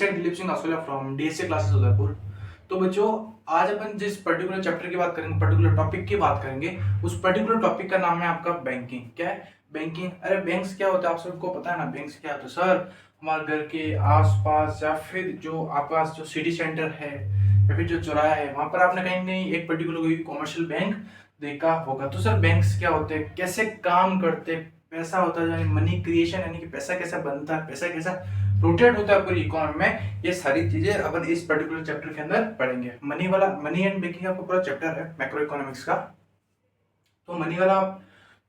said Dilip Singh Aswala from DSA classes Udaipur. तो बच्चों, आज अपन जिस पर्टिकुलर चैप्टर की बात करेंगे, पर्टिकुलर टॉपिक की बात करेंगे, उस पर्टिकुलर टॉपिक का नाम है आपका बैंकिंग। क्या है? बैंकिंग। अरे बैंक्स क्या होता है, आप सबको पता है ना बैंक्स क्या होता है? सर, हमारे घर के आसपास या फिर जो आपका जो सिटी सेंटर है या फिर जो चौराहा है, वहां पर आपने कहीं नहीं एक पर्टिकुलर कोई कॉमर्शियल बैंक देखा होगा। तो सर बैंक्स क्या होते हैं, कैसे काम करते हैं, पैसा होता है यानी मनी क्रिएशन, यानी कि पैसा कैसा बनता है, पैसा कैसा रोटेट होता है पूरी इकोनॉमी में, ये सारी चीजें अपन इस पर्टिकुलर चैप्टर के अंदर पढ़ेंगे। मनी वाला, मनी एंड बैंकिंग आपको पूरा चैप्टर है मैक्रो इकोनॉमिक्स का। तो मनी वाला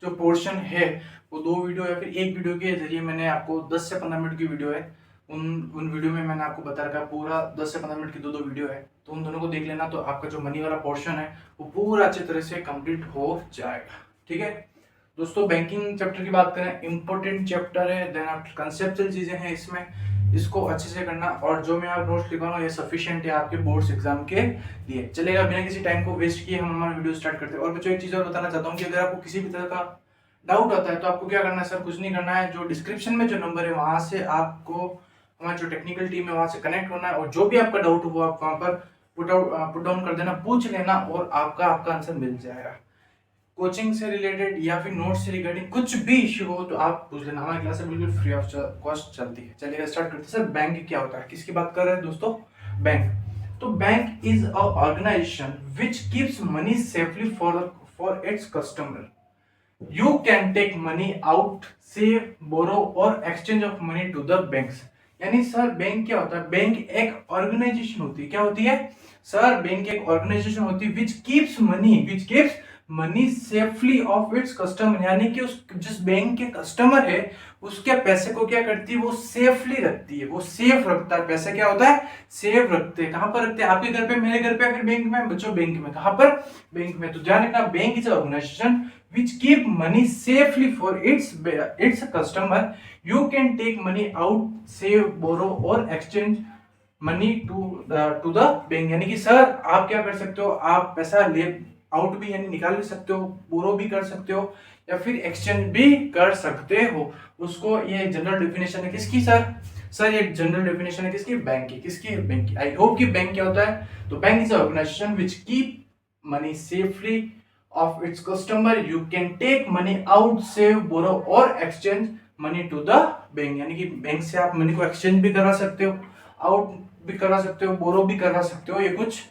जो पोर्शन है वो दो वीडियो या फिर एक वीडियो के जरिए मैंने आपको 10 से 15 मिनट की वीडियो है, उन वीडियो में मैंने आपको बता रखा पूरा 10 से 15 मिनट की दो वीडियो है, तो उन दोनों को देख लेना। तो आपका जो मनी वाला पोर्शन है वो पूरा अच्छी तरह से कंप्लीट हो जाएगा। ठीक है दोस्तों, बैंकिंग चैप्टर की बात करें, इंपॉर्टेंट चैप्टर है, देन आफ्टर कंसेप्चुअल चीजें हैं इसमें, इसको अच्छे से करना। और जो मैं आप नोट्स लिखा रहा हूँ ये सफिशिएंट है आपके बोर्ड्स एग्जाम के लिए। चलेगा, बिना किसी टाइम को वेस्ट किए हम हमारा वीडियो स्टार्ट करते हैं। और बच्चों एक चीज और बताना चाहता हूँ कि अगर आपको किसी भी तरह का डाउट आता है तो आपको क्या करना है सर, कुछ नहीं करना है, जो डिस्क्रिप्शन में जो नंबर है वहां से आपको हमारी जो टेक्निकल टीम है वहां से कनेक्ट होना है, और जो भी आपका डाउट हो आप वहां पर पुट डाउन कर देना, पूछ लेना, और आपका आंसर मिल जाएगा। कोचिंग से रिलेटेड या फिर नोट से रिगार्डिंग कुछ भी इश्यू हो तो आप पूछ लेना, हमारी क्लास बिल्कुल फ्री ऑफ कॉस्ट चलती है। चलिए स्टार्ट करते हैं। सर बैंक क्या होता है, किसकी बात कर रहे हैं दोस्तों? बैंक। तो bank is a organisation which keeps money safely for its customer. You can take money out, save, borrow और exchange of money to the banks। यानी सर बैंक क्या होता है? बैंक एक ऑर्गेनाइजेशन होती है। क्या होती है सर? बैंक एक ऑर्गेनाइजेशन होती है विच keeps money safely of its customer, यानी कि उस जिस बैंक के कस्टमर है उसके पैसे को क्या करती है? वो सेफली रखती है, वो सेफ रखता है। पैसा क्या होता है? सेफ रखते हैं। कहां पर रखते हैं? आपके घर पे, मेरे घर पे, फिर बैंक में। बच्चों बैंक में, कहां पर? बैंक में। तो ध्यान रखना, bank is organisation which keep money safely for its customer. You can take money out, save, borrow or exchange money to the bank। यानी कि सर आप क्या कर सकते हो? आप पैसा ले आउट भी यानी निकाल भी सकते हो, बोरो भी कर सकते हो, या फिर एक्सचेंज भी कर सकते हो उसको। ये जनरल डेफिनेशन है किसकी सर? सर ये जनरल डेफिनेशन है किसकी? बैंक की। किसकी? बैंक की। आई होप कि बैंक क्या होता है? तो bank is organisation which keep money safely of its customer. You can take money out, save, borrow और exchange money to the bank। यानी कि बैंक से आप मनी को एक्सचेंज भी करा सकते हो, आउट भी करा सकते हो, बोरो भी करा सकते हो। ये कुछ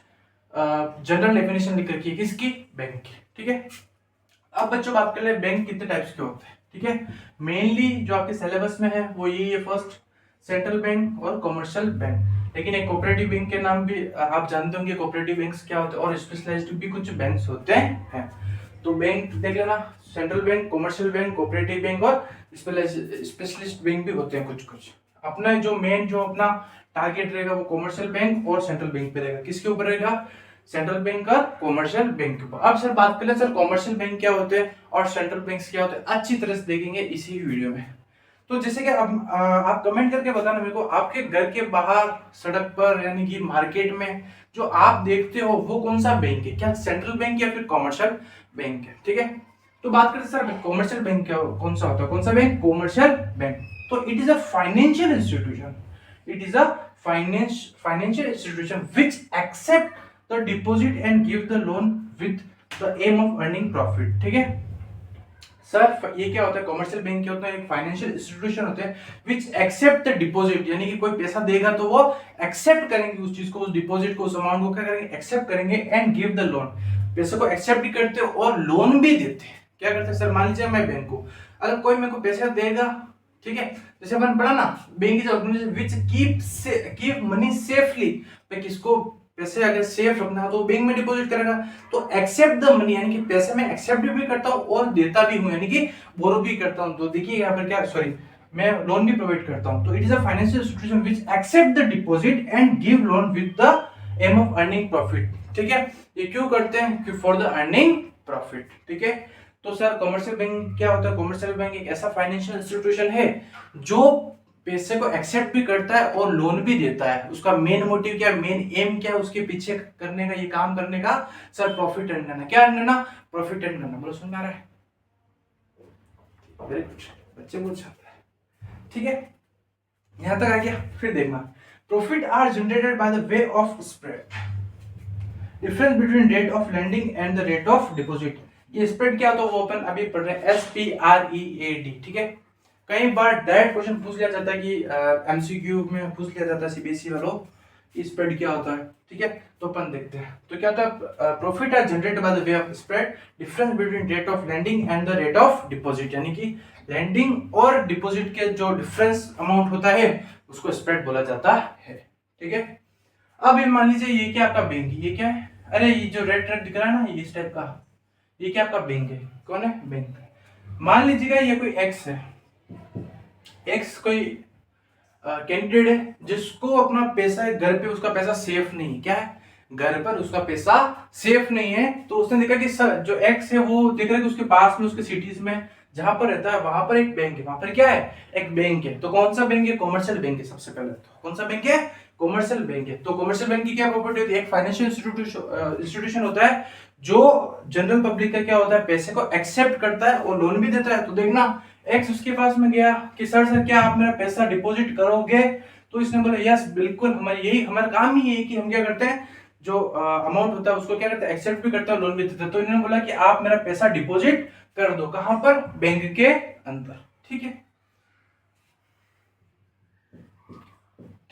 जनरल डेफिनेशन लिख रखी है किसकी? बैंक की। ठीक है, अब बच्चों बात कर ले बैंक कितने टाइप्स के होते हैं। ठीक है, मेनली जो आपके सिलेबस में है वो यही है, फर्स्ट सेंट्रल बैंक और कमर्शियल बैंक। लेकिन एक कोऑपरेटिव बैंक के नाम भी आप जानते होंगे, कोऑपरेटिव बैंक्स क्या होते हैं, और स्पेशलाइज्ड भी कुछ बैंक्स होते हैं। तो बैंक देख लेना, central bank, commercial bank, cooperative bank और स्पेशलिस्ट बैंक भी होते हैं कुछ कुछ। अपना जो मेन जो अपना टारगेट रहेगा वो कमर्शियल बैंक और सेंट्रल बैंक पे रहेगा। किसके ऊपर रहेगा? सेंट्रल बैंक का कमर्शियल बैंक के ऊपर। अब सर बात कर ले सर कमर्शियल बैंक क्या होते हैं और सेंट्रल बैंक क्या होते हैं, अच्छी तरह से देखेंगे इसी वीडियो में। तो जैसे कि अब आप कमेंट करके बताना मेरे को, आपके घर के बाहर सड़क पर यानी कि मार्केट में जो आप देखते हो वो कौन सा बैंक है? क्या सेंट्रल बैंक या फिर कमर्शियल बैंक है? ठीक है, तो बात करते सर कमर्शियल बैंक क्या कौन सा होता है? कौन सा बैंक? Commercial bank. तो it is a financial institution, it is a financial institution which accept the deposit and give the loan with the aim of earning profit. ठीक है सर, ये क्या होता है? कमर्शियल बैंक क्या होता है? एक फाइनेंशियल इंस्टीट्यूशन होते हैं विच एक्सेप्ट द डिपॉजिट, यानी कि कोई पैसा देगा तो वो एक्सेप्ट करेंगे उस चीज को, उस डिपॉजिट को, उस अमाउंट को क्या करेंगे? एक्सेप्ट करेंगे, एंड गिव द लोन, पैसे को एक्सेप्ट भी करते हैं और लोन भी देते हैं। क्या करते हैं सर? मान लीजिए मैं बैंक को, अगर कोई मेरे को पैसा देगा, ठीक है, जैसे अपन पढ़ा ना, bank is organisation which keep money safely, मैं किसको पैसे अगर सेफ रखना है तो बैंक में डिपॉजिट करेगा। तो एक्सेप्ट द मनी, यानी कि पैसे में एक्सेप्ट भी करता हूं और देता भी हूं, यानी कि बोरो भी करता हूं। तो देखिए यहाँ पर क्या, सॉरी, मैं लोन भी प्रोवाइड करता हूं। तो it is a financial institution which accept the deposit and give loan with the aim of earning profit. ठीक है, ये क्यों करते हैं? कि फॉर द अर्निंग प्रॉफिट। ठीक है, तो सर कमर्शियल बैंक क्या होता है? कमर्शियल बैंक एक ऐसा फाइनेंशियल इंस्टीट्यूशन है जो पैसे को एक्सेप्ट भी करता है और लोन भी देता है। उसका मेन मोटिव क्या, मेन एम क्या है उसके पीछे करने का, ये काम करने का? सर प्रॉफिट अर्न करना। क्या अर्न करना? प्रॉफिट अर्न करना। बोलो, समझ आ रहा है? वेरी गुड, बच्चे बोल सकते हैं। ठीक है, यहां तक आ गया। फिर देखना, profit are generated by the way of spread, difference between rate of lending and the rate of deposit. ये स्प्रेड क्या होता है वो अपन अभी पढ़ रहे हैं, SPREAD, ठीक है। कई बार डायरेक्ट क्वेश्चन पूछ लिया जाता है कि एमसीक्यू में पूछ लिया जाता है सीबीएसई वालों, स्प्रेड क्या होता है, ठीक है। तो अपन देखते हैं। तो क्या होता है, profit are generated by the way of spread, difference between rate of lending and the rate of deposit, यानी कि लेंडिंग और डिपॉजिट के जो डिफरेंस अमाउंट होता है उसको स्प्रेड बोला जाता है, ठीक है। अब ये मान लीजिए ये क्या आपका बैंक, ये क्या है, अरे ये जो रेड रेड दिख रहा है ना, ये इस टाइप का, ये क्या आपका बैंक है, कौन है, बैंक। मान लीजिएगा ये कोई एक्स है, एक्स कोई कैंडिडेट है जिसको अपना पैसा है घर पे, उसका पैसा सेफ नहीं, क्या है, घर पर उसका पैसा सेफ नहीं है। तो उसने देखा कि जो एक्स है वो देख रहा है कि उसके पास में, उसके सिटीज में जहां पर रहता है वहां पर एक बैंक है, वहां पर क्या है, एक बैंक है। तो कौन सा बैंक है, कॉमर्शियल बैंक है। सबसे पहले तो कौन सा बैंक है, कॉमर्शियल बैंक है। तो कॉमर्शियल बैंक की क्या प्रॉपर्टी होती है, एक फाइनेंशियल इंस्टीट्यूशन होता है जो जनरल पब्लिक का क्या होता है, पैसे को एक्सेप्ट करता है और लोन भी देता है। तो देखना एक्स उसके पास में गया कि सर क्या आप मेरा पैसा डिपॉजिट करोगे, तो इसने बोला यस बिल्कुल, हमारा काम ही है कि हम क्या करते हैं, जो अमाउंट होता है उसको क्या करते हैं, एक्सेप्ट भी करते हैं, लोन भी देते हैं। तो इन्होंने बोला कि आप मेरा पैसा डिपॉजिट कर दो, कहां पर, बैंक के अंदर, ठीक है,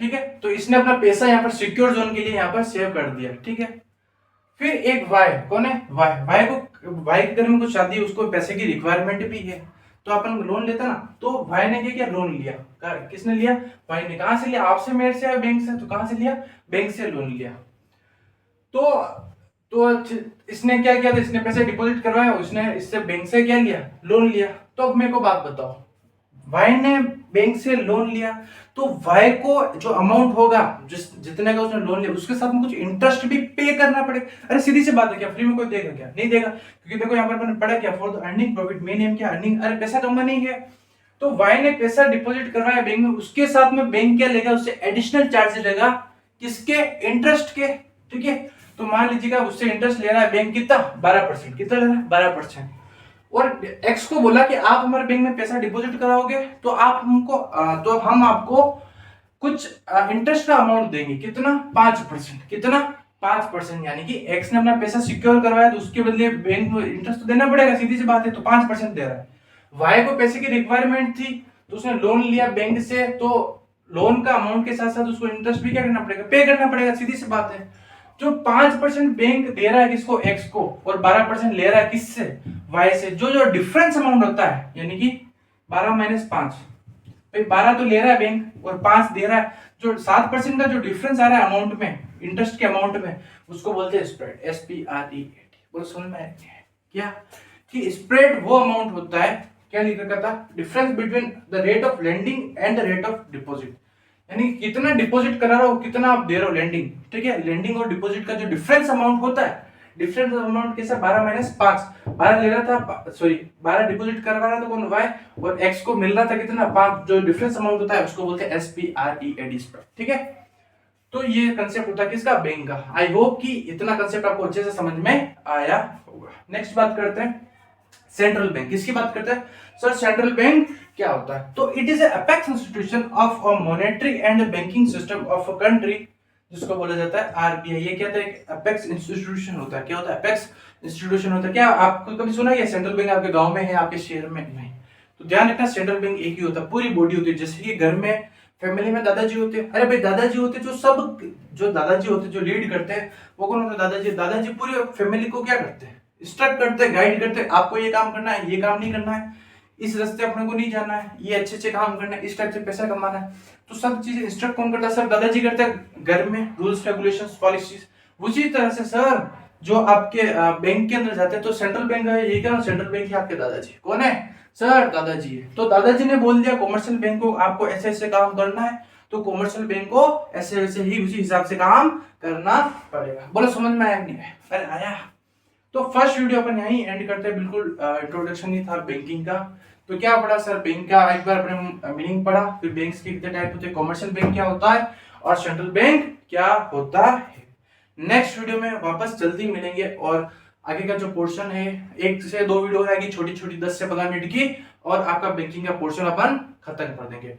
ठीक है। तो इसने अपना पैसा यहाँ पर सिक्योर जोन के लिए यहाँ पर सेव कर दिया, ठीक है। फिर एक वाई, कौन है, वाई के घर में कुछ शादी है, उसको पैसे की रिक्वायरमेंट भी है, तो अपन लोन लेता ना। तो भाई ने क्या किया, लोन लिया। किसने लिया, भाई ने। कहां से लिया, आपसे, मेरे से या बैंक से, तो कहां से लिया, बैंक से लोन लिया। तो इसने क्या किया था, इसने पैसे डिपॉजिट करवाया, उसने इससे बैंक से क्या लिया, लोन लिया। तो अब मेरे को बात बताओ, वाई ने बैंक से लोन लिया, तो वाई को जो अमाउंट होगा, जितने का उसने लोन लिया, उसके साथ में कुछ इंटरेस्ट भी पे करना पड़ेगा। अरे सीधी सी बात है, क्या फ्री में कोई देगा, क्या नहीं देगा, क्योंकि देखो यहाँ पर मैंने पढ़ा क्या, for the earning profit, main M क्या, अर्निंग, अरे पैसा कमाना ही है। तो वाई ने पैसा डिपॉजिट करवाया बैंक में, उसके साथ में बैंक क्या लेगा, उससे एडिशनल चार्जेस लेगा, किसके, इंटरेस्ट के, ठीक है। तो मान लीजिएगा उससे इंटरेस्ट ले रहा है बैंक, कितना, 12%, कितना ले रहा है, 12%। और एक्स को बोला कि आप हमारे बैंक में पैसा डिपॉजिट कराओगे तो हम आपको कुछ इंटरेस्ट का अमाउंट देंगे, कितना, 5%, कितना, 5%। यानी कि एक्स ने अपना पैसा सिक्योर करवाया, तो उसके बदले बैंक को इंटरेस्ट तो देना पड़ेगा, सीधी सी बात है। तो 5% दे रहा है। वाई को पैसे की रिक्वायरमेंट थी, तो उसने लोन लिया बैंक से, तो लोन का अमाउंट के साथ साथ उसको इंटरेस्ट भी क्या करना पड़ेगा, पे करना पड़ेगा, सीधी सी बात है। जो 5% बैंक दे रहा है किसको, एक्स को, और 12% ले रहा है किससे, वाई से। जो डिफरेंस अमाउंट होता है, यानी कि 12 माइनस 5, भाई 12 तो ले रहा है बैंक और 5 दे रहा है, जो 7% का जो डिफरेंस आ रहा है अमाउंट में, इंटरेस्ट के अमाउंट में, उसको बोलते हैं स्प्रेड, SPREAD। बोलो समझ में आया क्या, कि स्प्रेड वो अमाउंट होता है, क्या लिख रखा था, difference between the rate of lending and the rate of deposit, यानी कितना डिपॉजिट करा रहा हो, कितना आप दे रहे हो लेंडिंग, ठीक है। लेंडिंग और डिपॉजिट का जो डिफरेंस अमाउंट होता है, डिफरेंस अमाउंट कैसे, 12 माइनस 5, 12 ले रहा था, सॉरी 12 डिपॉजिट करवा रहा था कौन, वाई, और एक्स को मिल रहा था कितना, 5, जो डिफरेंस अमाउंट होता है उसको बोलते हैं SPREAD स्प्रेड, ठीक है। तो ये कंसेप्ट होता है किसका, बैंक का। आई होप कि इतना कंसेप्ट आपको अच्छे से समझ में आया होगा। नेक्स्ट बात करते हैं सेंट्रल बैंक, किसकी बात करते हैं सर, सेंट्रल बैंक क्या होता है। तो it is apex institution of a monetary and banking system of a country, जिसको बोला जाता है RBI। ये क्या होता है, एपेक्स इंस्टीट्यूशन होता है। क्या होता है, एपेक्स इंस्टीट्यूशन होता है। क्या आपको कभी सुना है सेंट्रल बैंक आपके गांव में है, आपके शहर में नहीं? तो ध्यान रखना, सेंट्रल बैंक एक ही होता है, पूरी बॉडी होती है। जैसे कि घर में फैमिली में दादाजी होते हैं, अरे भाई दादाजी होते जो दादाजी होते जो लीड करते हैं, वो कौन होते हैं, दादाजी पूरी फैमिली को क्या करते हैं, इंस्ट्रक्ट करते हैं, गाइड करते हैं, आपको ये काम करना है, ये काम नहीं करना है, इस रास्ते अपने को नहीं जाना है, ये अच्छे काम करना है, इस टाइप से पैसा कमाना है। तो सब चीजें इंस्ट्रक्ट कौन करता है, सर दादाजी करते हैं घर में, रूल्स रेगुलेशंस पॉलिसीज। उसी तरह से सर जो आपके बैंक के अंदर जाते हैं, तो सेंट्रल बैंक है, ये क्या सेंट्रल बैंक है आपके दादाजी, कौन है सर, दादाजी है। तो दादाजी ने बोल दिया कॉमर्शियल बैंक को आपको ऐसे ऐसे काम करना है, तो कॉमर्शियल बैंक को ऐसे वैसे ही उसी हिसाब से काम करना पड़ेगा। बोलो समझ में आया नहीं है, अरे आया। तो फर्स्ट वीडियो अपन यहीं एंड करते हैं, बिल्कुल इंट्रोडक्शन ही था बैंकिंग का। तो क्या पढ़ा सर, बैंक का एक बार अपने मीनिंग पढ़ा, फिर बैंक्स के कितने टाइप होते हैं, कॉमर्शियल बैंक क्या होता है और सेंट्रल बैंक क्या होता है। नेक्स्ट वीडियो में वापस जल्दी मिलेंगे और आगे का जो पोर्शन है 1 से 2 वीडियो रहेगी छोटी छोटी 10 से 15 मिनट की, और आपका बैंकिंग का पोर्शन अपन खत्म कर देंगे।